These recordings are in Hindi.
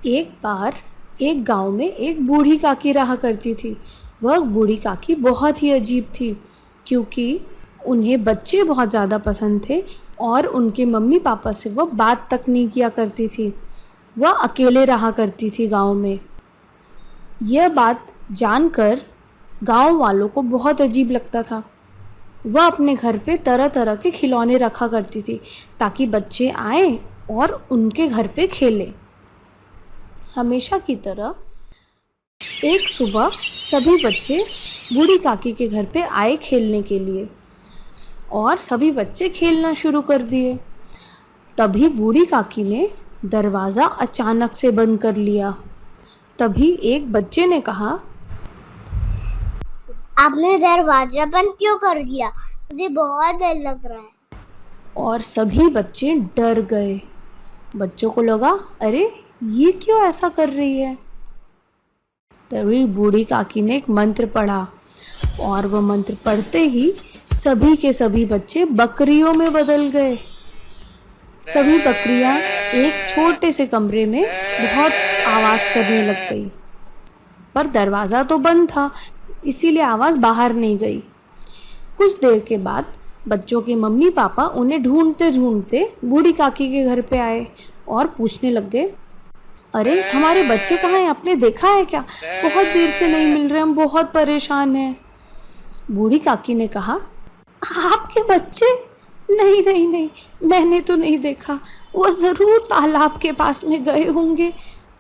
एक बार एक गांव में एक बूढ़ी काकी रहा करती थी। वह बूढ़ी काकी बहुत ही अजीब थी, क्योंकि उन्हें बच्चे बहुत ज़्यादा पसंद थे और उनके मम्मी पापा से वह बात तक नहीं किया करती थी। वह अकेले रहा करती थी गांव में। यह बात जानकर गांव वालों को बहुत अजीब लगता था। वह अपने घर पे तरह तरह के खिलौने रखा करती थी ताकि बच्चे आएं और उनके घर पे खेलें। हमेशा की तरह एक सुबह सभी बच्चे बूढ़ी काकी के घर पे आए खेलने के लिए और सभी बच्चे खेलना शुरू कर दिए। तभी बूढ़ी काकी ने दरवाज़ा अचानक से बंद कर लिया। तभी एक बच्चे ने कहा, आपने दरवाजा बंद क्यों कर दिया? मुझे बहुत डर लग रहा है। और सभी बच्चे डर गए। बच्चों को लगा, अरे ये क्यों ऐसा कर रही है। तभी बूढ़ी काकी ने एक मंत्र पढ़ा और वह मंत्र पढ़ते ही सभी के सभी बच्चे बकरियों में बदल गए। सभी बकरियां एक छोटे से कमरे में बहुत आवाज़ करने लग गई, पर दरवाज़ा तो बंद था, इसीलिए आवाज़ बाहर नहीं गई। कुछ देर के बाद बच्चों के मम्मी पापा उन्हें ढूंढते ढूंढते बूढ़ी काकी के घर पे आए और पूछने लग गए, अरे हमारे बच्चे कहाँ हैं? आपने देखा है क्या? बहुत देर से नहीं मिल रहे, हम बहुत परेशान हैं। बूढ़ी काकी ने कहा, आपके बच्चे? नहीं नहीं नहीं, मैंने तो नहीं देखा। वो ज़रूर तालाब के पास में गए होंगे,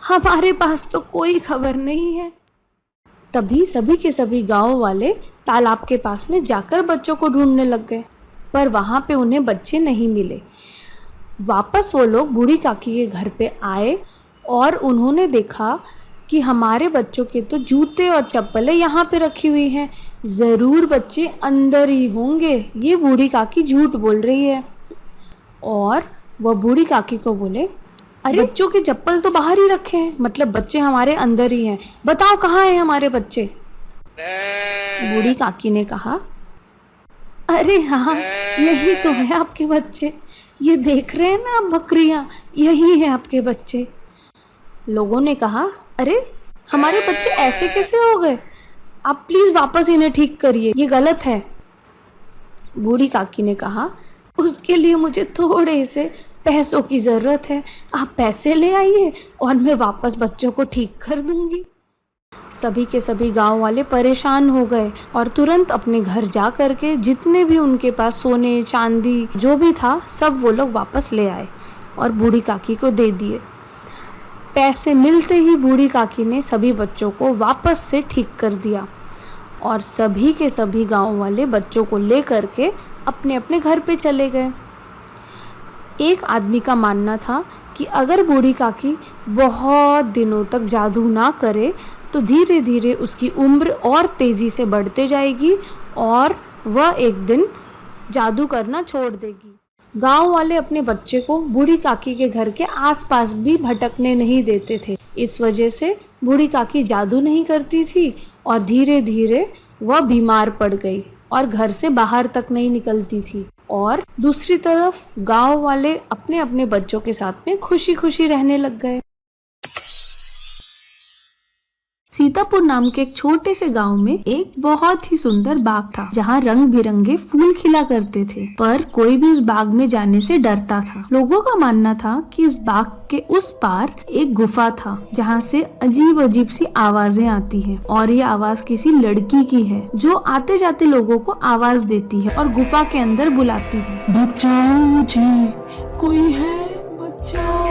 हमारे पास तो कोई खबर नहीं है। तभी सभी के सभी गांव वाले तालाब के पास में जाकर बच्चों को ढूंढने लग गए, पर वहाँ पे उन्हें बच्चे नहीं मिले। वापस वो लोग बूढ़ी काकी के घर पे आए और उन्होंने देखा कि हमारे बच्चों के तो जूते और चप्पलें यहाँ पे रखी हुई हैं, ज़रूर बच्चे अंदर ही होंगे, ये बूढ़ी काकी झूठ बोल रही है। और वह बूढ़ी काकी को बोले, अरे बच्चों के चप्पल तो बाहर ही रखे हैं, मतलब बच्चे हमारे अंदर ही हैं, बताओ कहाँ हैं हमारे बच्चे। बूढ़ी काकी ने कहा, अरे हाँ, यही तो है आपके बच्चे, ये देख रहे हैं ना आप बकरियां, यही है आपके बच्चे। लोगों ने कहा, अरे हमारे बच्चे ऐसे कैसे हो गए? आप प्लीज़ वापस इन्हें ठीक करिए, ये गलत है। बूढ़ी काकी ने कहा, उसके लिए मुझे थोड़े से पैसों की ज़रूरत है, आप पैसे ले आइए और मैं वापस बच्चों को ठीक कर दूंगी। सभी के सभी गांव वाले परेशान हो गए और तुरंत अपने घर जा करके जितने भी उनके पास सोने चांदी जो भी था सब वो लोग वापस ले आए और बूढ़ी काकी को दे दिए। पैसे मिलते ही बूढ़ी काकी ने सभी बच्चों को वापस से ठीक कर दिया और सभी के सभी गांव वाले बच्चों को ले करके अपने अपने घर पे चले गए। एक आदमी का मानना था कि अगर बूढ़ी काकी बहुत दिनों तक जादू ना करे तो धीरे धीरे उसकी उम्र और तेज़ी से बढ़ते जाएगी और वह एक दिन जादू करना छोड़ देगी। गांव वाले अपने बच्चे को बूढ़ी काकी के घर के आसपास भी भटकने नहीं देते थे। इस वजह से बूढ़ी काकी जादू नहीं करती थी और धीरे धीरे वह बीमार पड़ गई और घर से बाहर तक नहीं निकलती थी। और दूसरी तरफ गांव वाले अपने अपने बच्चों के साथ में खुशी खुशी रहने लग गए। सीतापुर नाम के एक छोटे से गांव में एक बहुत ही सुंदर बाग था, जहाँ रंग बिरंगे फूल खिला करते थे, पर कोई भी उस बाग में जाने से डरता था। लोगों का मानना था कि इस बाग के उस पार एक गुफा था, जहाँ से अजीब अजीब सी आवाजें आती हैं और ये आवाज किसी लड़की की है, जो आते जाते लोगों को आवाज देती है और गुफा के अंदर बुलाती है, बचाओ मुझे, कोई है, बचाओ,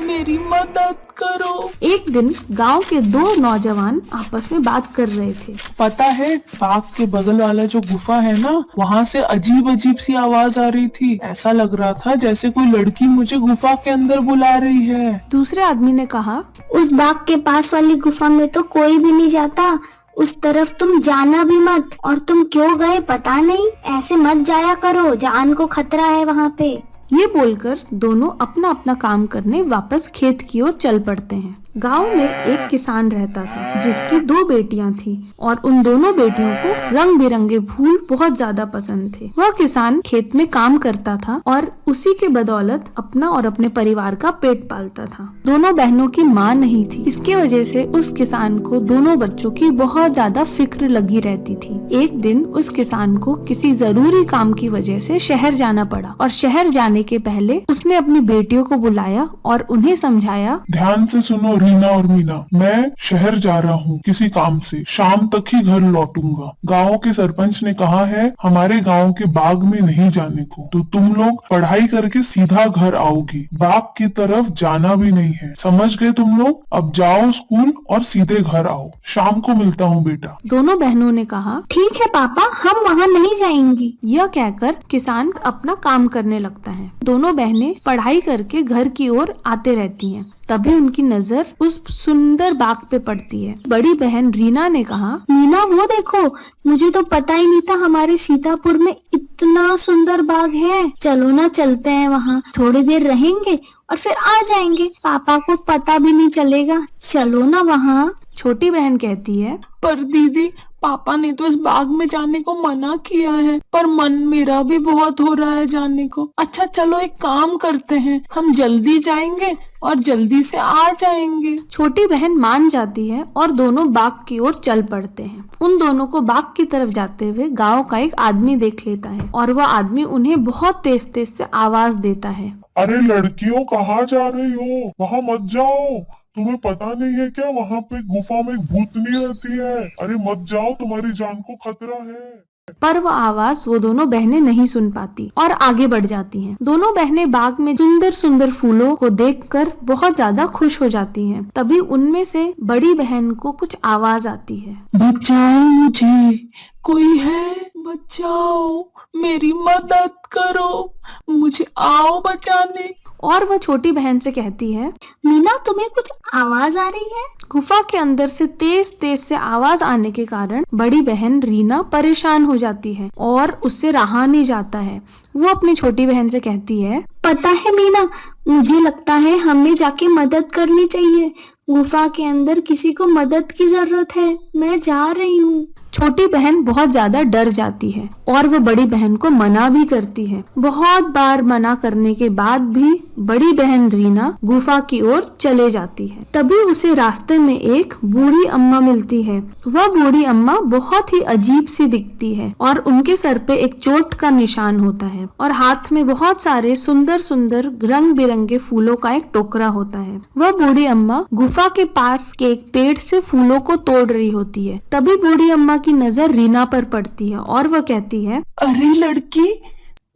मेरी मदद करो। एक दिन गांव के दो नौजवान आपस में बात कर रहे थे। पता है, बाग के बगल वाला जो गुफा है ना, वहाँ से अजीब अजीब सी आवाज आ रही थी। ऐसा लग रहा था जैसे कोई लड़की मुझे गुफा के अंदर बुला रही है। दूसरे आदमी ने कहा, उस बाग के पास वाली गुफा में तो कोई भी नहीं जाता, उस तरफ तुम जाना भी मत। और तुम क्यों गए पता नहीं, ऐसे मत जाया करो, जान को खतरा है वहाँ पे। ये बोलकर दोनों अपना अपना काम करने वापस खेत की ओर चल पड़ते हैं। गांव में एक किसान रहता था जिसकी 2 बेटियां थीं और उन दोनों बेटियों को रंग बिरंगे फूल बहुत ज्यादा पसंद थे। वह किसान खेत में काम करता था और उसी के बदौलत अपना और अपने परिवार का पेट पालता था। दोनों बहनों की माँ नहीं थी, इसके वजह से उस किसान को दोनों बच्चों की बहुत ज्यादा फिक्र लगी रहती थी। एक दिन उस किसान को किसी जरूरी काम की वजह से शहर जाना पड़ा और शहर जाने के पहले उसने अपनी बेटियों को बुलाया और उन्हें समझाया, ध्यान से सुनो रीना और मीना, मैं शहर जा रहा हूँ किसी काम से, शाम तक ही घर लौटूंगा। गांव के सरपंच ने कहा है हमारे गांव के बाग में नहीं जाने को, तो तुम लोग पढ़ाई करके सीधा घर आओगी, बाग की तरफ जाना भी नहीं है। समझ गए तुम लोग? अब जाओ स्कूल और सीधे घर आओ। शाम को मिलता हूँ बेटा। दोनों बहनों ने कहा, ठीक है पापा, हम वहाँ नहीं जाएंगी। यह कहकर किसान अपना काम करने लगता है। दोनों बहनें पढ़ाई करके घर की ओर आते रहती हैं। तभी उनकी नजर उस सुंदर बाग पे पड़ती है। बड़ी बहन रीना ने कहा, मीना वो देखो, मुझे तो पता ही नहीं था हमारे सीतापुर में इतना सुंदर बाग है। चलो ना चलते हैं वहाँ, थोड़ी देर रहेंगे और फिर आ जाएंगे, पापा को पता भी नहीं चलेगा। चलो ना वहाँ। छोटी बहन कहती है, पर दीदी पापा ने तो इस बाग में जाने को मना किया है, पर मन मेरा भी बहुत हो रहा है जाने को। अच्छा चलो एक काम करते हैं, हम जल्दी जाएंगे और जल्दी से आ जाएंगे। छोटी बहन मान जाती है और दोनों बाग की ओर चल पड़ते हैं। उन दोनों को बाग की तरफ जाते हुए गांव का एक आदमी देख लेता है और वह आदमी उन्हें बहुत तेज तेज से आवाज देता है, अरे लड़कियों कहाँ जा रही हो? वहाँ मत जाओ, तुम्हें पता नहीं है क्या वहाँ पे गुफा में भूतनी रहती है। अरे मत जाओ, तुम्हारी जान को खतरा है। पर वह आवाज वो दोनों बहनें नहीं सुन पाती और आगे बढ़ जाती हैं। दोनों बहनें बाग में सुंदर सुंदर फूलों को देखकर बहुत ज्यादा खुश हो जाती हैं। तभी उनमें से बड़ी बहन को कुछ आवाज आती है, बचाओ मुझे, कोई है? बचाओ, मेरी मदद करो, मुझे आओ बचाने। और वह छोटी बहन से कहती है, मीना तुम्हें कुछ आवाज आ रही है? गुफा के अंदर से तेज तेज से आवाज आने के कारण बड़ी बहन रीना परेशान हो जाती है और उससे रहा नहीं जाता है। वो अपनी छोटी बहन से कहती है, पता है मीना, मुझे लगता है हमें जाके मदद करनी चाहिए। गुफा के अंदर किसी को मदद की जरूरत है, मैं जा रही हूँ। छोटी बहन बहुत ज्यादा डर जाती है और वो बड़ी बहन को मना भी करती है। बहुत बार मना करने के बाद भी बड़ी बहन रीना गुफा की ओर चले जाती है। तभी उसे रास्ते में एक बूढ़ी अम्मा मिलती है। वह बूढ़ी अम्मा बहुत ही अजीब सी दिखती है और उनके सर पे एक चोट का निशान होता है और हाथ में बहुत सारे सुंदर सुंदर रंग बिरंगे फूलों का एक टोकरा होता है। वह बूढ़ी अम्मा गुफा के पास के एक पेड़ से फूलों को तोड़ रही होती है। तभी बूढ़ी अम्मा की नजर रीना पर पड़ती है और वह कहती है, अरे लड़की,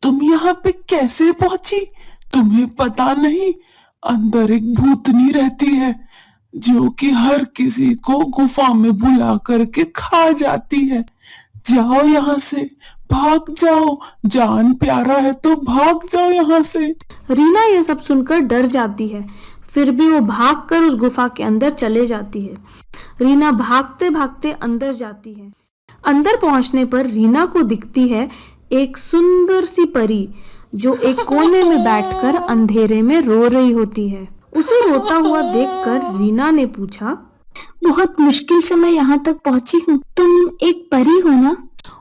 तुम यहाँ पे कैसे पहुंची? तुम्हें पता नहीं अंदर एक भूतनी रहती है जो कि हर किसी को गुफा में बुला करके खा जाती है। जाओ यहाँ से, भाग जाओ, जान प्यारा है तो भाग जाओ यहाँ से। रीना यह सब सुनकर डर जाती है, फिर भी वो भागकर उस गुफा के अंदर चले जाती है। रीना भागते भागते अंदर जाती है। अंदर पहुंचने पर रीना को दिखती है एक सुंदर सी परी जो एक कोने में बैठकर अंधेरे में रो रही होती है। उसे रोता हुआ देखकर रीना ने पूछा, बहुत मुश्किल से मैं यहाँ तक पहुँची हूँ, तुम एक परी हो ना?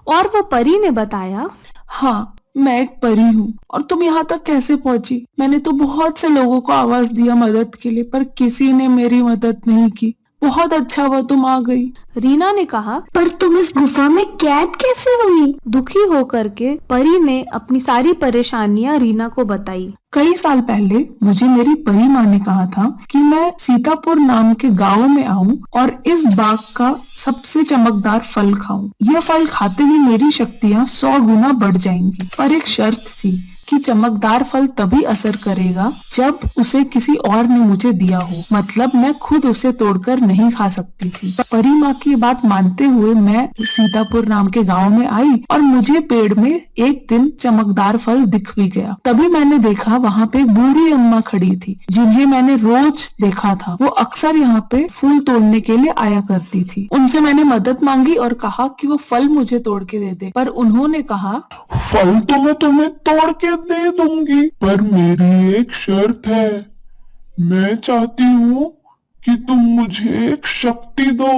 और वह परी ने बताया, हाँ मैं एक परी हूँ। और तुम यहाँ तक कैसे पहुँची? मैंने तो बहुत से लोगों को आवाज दिया मदद के लिए, पर किसी ने मेरी मदद नहीं की। बहुत अच्छा हुआ तुम आ गई। रीना ने कहा, पर तुम इस गुफा में कैद कैसे हुई? दुखी होकर के परी ने अपनी सारी परेशानियां रीना को बताई। कई साल पहले मुझे मेरी परी माँ ने कहा था कि मैं सीतापुर नाम के गांव में आऊं और इस बाग का सबसे चमकदार फल खाऊं। यह फल खाते ही मेरी शक्तियाँ 100 गुना बढ़ जाएंगी, पर एक शर्त थी कि चमकदार फल तभी असर करेगा जब उसे किसी और ने मुझे दिया हो, मतलब मैं खुद उसे तोड़कर नहीं खा सकती थी। परी माँ की बात मानते हुए मैं सीतापुर नाम के गांव में आई और मुझे पेड़ में एक दिन चमकदार फल दिख भी गया। तभी मैंने देखा वहाँ पे एक बूढ़ी अम्मा खड़ी थी जिन्हें मैंने रोज देखा था। वो अक्सर यहाँ पे फूल तोड़ने के लिए आया करती थी। उनसे मैंने मदद मांगी और कहा कि वो फल मुझे तोड़ के दे दे, पर उन्होंने कहा, फल तो मैं तुम्हें तोड़ के दे दूंगी, पर मेरी एक शर्त है। मैं चाहती हूँ कि तुम मुझे एक शक्ति दो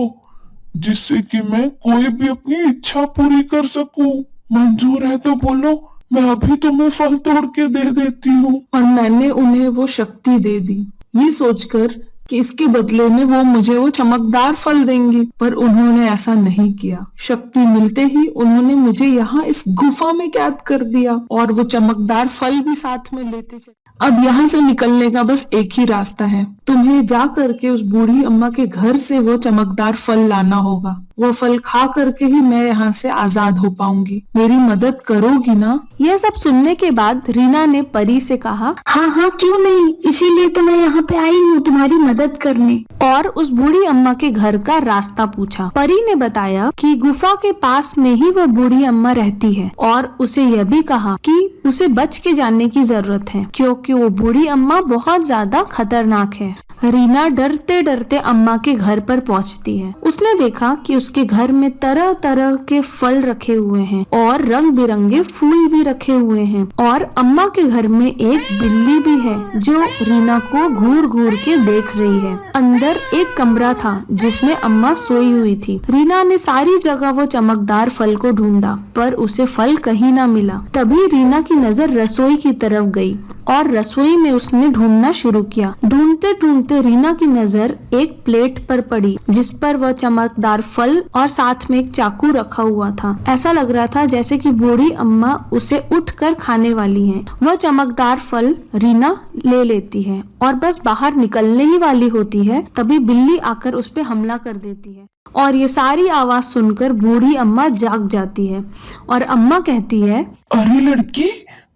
जिससे कि मैं कोई भी अपनी इच्छा पूरी कर सकूं। मंजूर है तो बोलो, मैं अभी तुम्हें फल तोड़ के दे देती हूँ। और मैंने उन्हें वो शक्ति दे दी, ये सोचकर कि इसके बदले में वो मुझे वो चमकदार फल देंगी, पर उन्होंने ऐसा नहीं किया। शक्ति मिलते ही उन्होंने मुझे यहाँ इस गुफा में कैद कर दिया और वो चमकदार फल भी साथ में लेते चले। अब यहाँ से निकलने का बस एक ही रास्ता है, तुम्हें जा करके उस बूढ़ी अम्मा के घर से वो चमकदार फल लाना होगा। वो फल खा करके ही मैं यहाँ से आजाद हो पाऊंगी। मेरी मदद करोगी ना? यह सब सुनने के बाद रीना ने परी से कहा, हाँ हाँ क्यों नहीं, इसीलिए तो मैं यहाँ पे आई हूँ तुम्हारी मदद करने। और उस बूढ़ी अम्मा के घर का रास्ता पूछा। परी ने बताया कि गुफा के पास में ही वह बूढ़ी अम्मा रहती है और उसे यह भी कहा कि उसे बच के जाने की जरूरत है क्योंकि वो बूढ़ी अम्मा बहुत ज्यादा खतरनाक है। रीना डरते डरते अम्मा के घर पर पहुंचती है। उसने देखा कि उसके घर में तरह तरह के फल रखे हुए हैं और रंग बिरंगे फूल भी रखे हुए हैं और अम्मा के घर में एक बिल्ली भी है जो रीना को घूर घूर के देख रही है। अंदर एक कमरा था जिसमें अम्मा सोई हुई थी। रीना ने सारी जगह वो चमकदार फल को ढूंढा पर उसे फल कहीं ना मिला। तभी रीना की नजर रसोई की तरफ गई और रसोई में उसने ढूंढना शुरू किया। ढूंढते ढूंढते रीना की नजर एक प्लेट पर पड़ी जिस पर वह चमकदार फल और साथ में एक चाकू रखा हुआ था। ऐसा लग रहा था जैसे कि बूढ़ी अम्मा उसे उठकर खाने वाली हैं। वह चमकदार फल रीना ले लेती है और बस बाहर निकलने ही वाली होती है तभी बिल्ली आकर उस पे हमला कर देती है और ये सारी आवाज सुनकर बूढ़ी अम्मा जाग जाती है और अम्मा कहती है, अरे लड़की,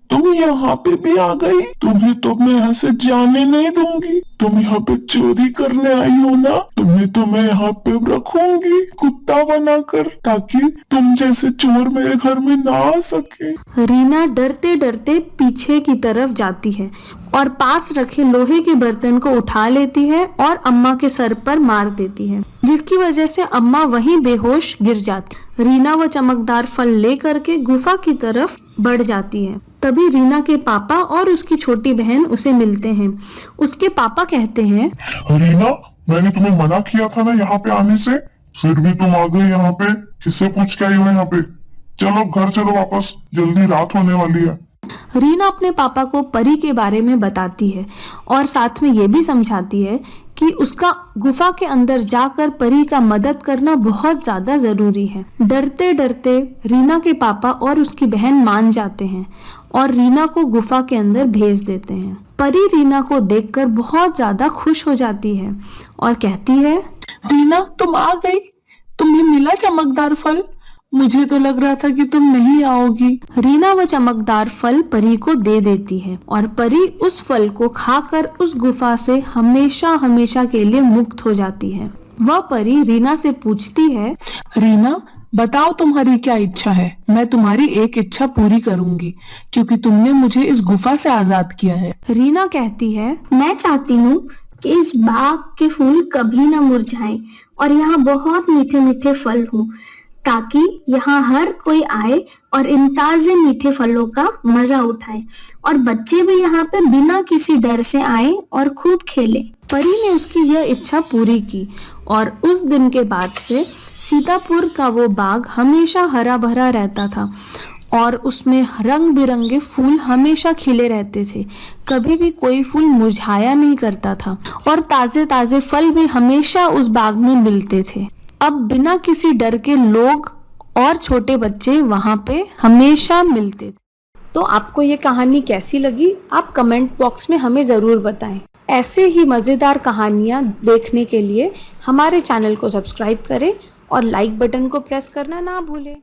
तुम यहाँ पे भी आ गई। तुम्हें तो मैं यहाँ से जाने नहीं दूंगी। तुम यहाँ पे चोरी करने आई हो ना, तुम्हें तो मैं यहाँ पे रखूंगी कुत्ता बनाकर ताकि तुम जैसे चोर मेरे घर में ना आ सके। रीना डरते डरते पीछे की तरफ जाती है और पास रखे लोहे के बर्तन को उठा लेती है और अम्मा के सर पर मार देती है जिसकी वजह से अम्मा वहीं बेहोश गिर जाती। रीना वो चमकदार फल ले करके गुफा की तरफ बढ़ जाती है। तभी रीना के पापा और उसकी छोटी बहन उसे मिलते हैं। उसके पापा कहते हैं, रीना, मैंने तुम्हें मना किया था ना यहाँ पे आने से, फिर भी तुम आ गई यहाँ पे। किससे पूछ के आई हो यहाँ पे? चलो घर चलो वापस, जल्दी रात होने वाली है। रीना अपने पापा को परी के बारे में बताती है और साथ में ये भी समझाती है कि उसका गुफा के अंदर जाकर परी का मदद करना बहुत ज्यादा जरूरी है। डरते डरते रीना के पापा और उसकी बहन मान जाते हैं और रीना को गुफा के अंदर भेज देते हैं। परी रीना को देखकर बहुत ज्यादा खुश हो जाती है और कहती है, रीना तुम आ गई, तुम्हें मिला चमकदार फल। मुझे तो लग रहा था कि तुम नहीं आओगी। रीना वह चमकदार फल परी को दे देती है और परी उस फल को खाकर उस गुफा से हमेशा हमेशा के लिए मुक्त हो जाती है। वह परी रीना से पूछती है, रीना बताओ तुम्हारी क्या इच्छा है? मैं तुम्हारी एक इच्छा पूरी करूंगी क्योंकि तुमने मुझे इस गुफा से आजाद किया है। रीना कहती है, मैं चाहती हूँ कि इस बाग के फूल कभी न मुरझाएं और यहाँ बहुत मीठे मीठे फल हो ताकि यहाँ हर कोई आए और इन ताजे मीठे फलों का मजा उठाए और बच्चे भी यहाँ पे बिना किसी डर से आए और खूब खेले। परी ने उसकी यह इच्छा पूरी की और उस दिन के बाद से सीतापुर का वो बाग हमेशा हरा भरा रहता था और उसमें रंग बिरंगे फूल हमेशा खिले रहते थे। कभी भी कोई फूल मुरझाया नहीं करता था और ताजे ताजे फल भी हमेशा उस बाग में मिलते थे। अब बिना किसी डर के लोग और छोटे बच्चे वहां पे हमेशा मिलते थे। तो आपको ये कहानी कैसी लगी आप कमेंट बॉक्स में हमें ज़रूर बताएं। ऐसे ही मज़ेदार कहानियाँ देखने के लिए हमारे चैनल को सब्सक्राइब करें और लाइक बटन को प्रेस करना ना भूलें।